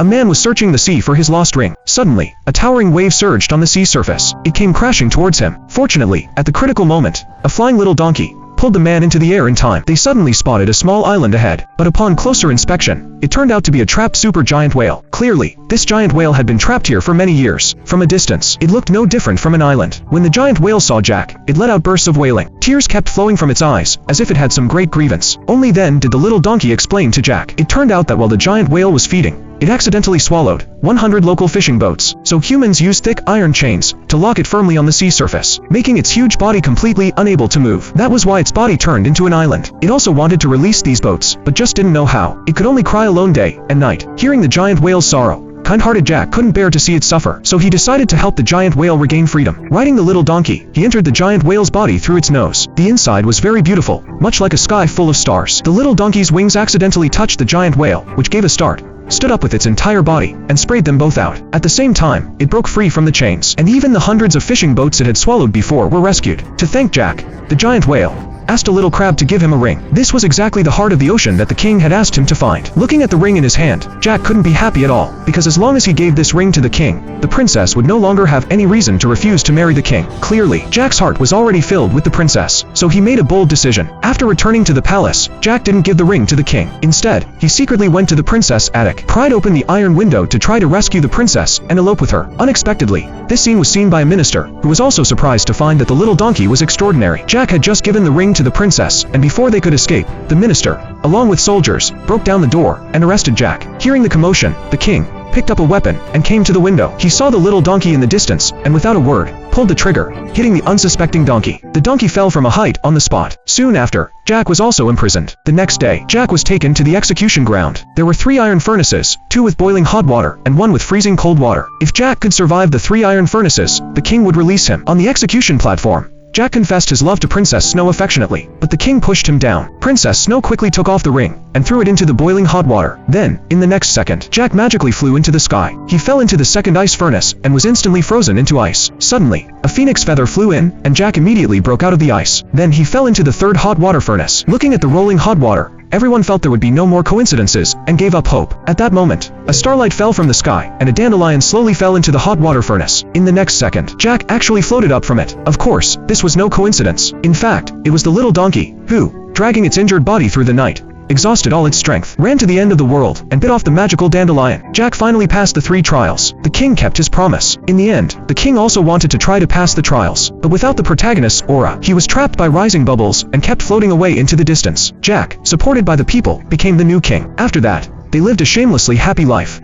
A man was searching the sea for his lost ring. Suddenly, a towering wave surged on the sea surface. It came crashing towards him. Fortunately, at the critical moment, a flying little donkey pulled the man into the air in time. They suddenly spotted a small island ahead, but upon closer inspection, it turned out to be a trapped supergiant whale. Clearly, this giant whale had been trapped here for many years. From a distance, it looked no different from an island. When the giant whale saw Jack, it let out bursts of wailing. Tears kept flowing from its eyes, as if it had some great grievance. Only then did the little donkey explain to Jack. It turned out that while the giant whale was feeding, it accidentally swallowed 100 local fishing boats, so humans used thick iron chains to lock it firmly on the sea surface, making its huge body completely unable to move. That was why its body turned into an island. It also wanted to release these boats, but just didn't know how. It could only cry alone day and night. Hearing the giant whale's sorrow, kind-hearted Jack couldn't bear to see it suffer, so he decided to help the giant whale regain freedom. Riding the little donkey, he entered the giant whale's body through its nose. The inside was very beautiful, much like a sky full of stars. The little donkey's wings accidentally touched the giant whale, which gave a start, stood up with its entire body, and sprayed them both out. At the same time, it broke free from the chains, and even the hundreds of fishing boats it had swallowed before were rescued. To thank Jack, the giant whale asked a little crab to give him a ring. This was exactly the heart of the ocean that the king had asked him to find. Looking at the ring in his hand, Jack couldn't be happy at all, because as long as he gave this ring to the king, the princess would no longer have any reason to refuse to marry the king. Clearly, Jack's heart was already filled with the princess, so he made a bold decision. After returning to the palace, Jack didn't give the ring to the king. Instead, he secretly went to the princess' attic, pried open the iron window to try to rescue the princess and elope with her. Unexpectedly, this scene was seen by a minister, who was also surprised to find that the little donkey was extraordinary. Jack had just given the ring to the princess, and before they could escape, the minister, along with soldiers, broke down the door and arrested Jack. Hearing the commotion, the king picked up a weapon and came to the window. He saw the little donkey in the distance, and without a word, pulled the trigger, hitting the unsuspecting donkey. The donkey fell from a height on the spot. Soon after, Jack was also imprisoned. The next day, Jack was taken to the execution ground. There were 3 iron furnaces, 2 with boiling hot water, and 1 with freezing cold water. If Jack could survive the 3 iron furnaces, the king would release him. On the execution platform, Jack confessed his love to Princess Snow affectionately, but the king pushed him down. Princess Snow quickly took off the ring and threw it into the boiling hot water. Then, in the next second, Jack magically flew into the sky. He fell into the second ice furnace and was instantly frozen into ice. Suddenly, a phoenix feather flew in, and Jack immediately broke out of the ice. Then he fell into the third hot water furnace. Looking at the rolling hot water, everyone felt there would be no more coincidences and gave up hope. At that moment, a starlight fell from the sky, and a dandelion slowly fell into the hot water furnace. In the next second, Jack actually floated up from it. Of course, this was no coincidence. In fact, it was the little donkey, who, dragging its injured body through the night, exhausted all its strength, ran to the end of the world and bit off the magical dandelion. Jack finally passed the 3 trials. The king kept his promise. In the end, the king also wanted to try to pass the trials, but without the protagonist's aura, he was trapped by rising bubbles and kept floating away into the distance. Jack, supported by the people, became the new king. After that, they lived a shamelessly happy life.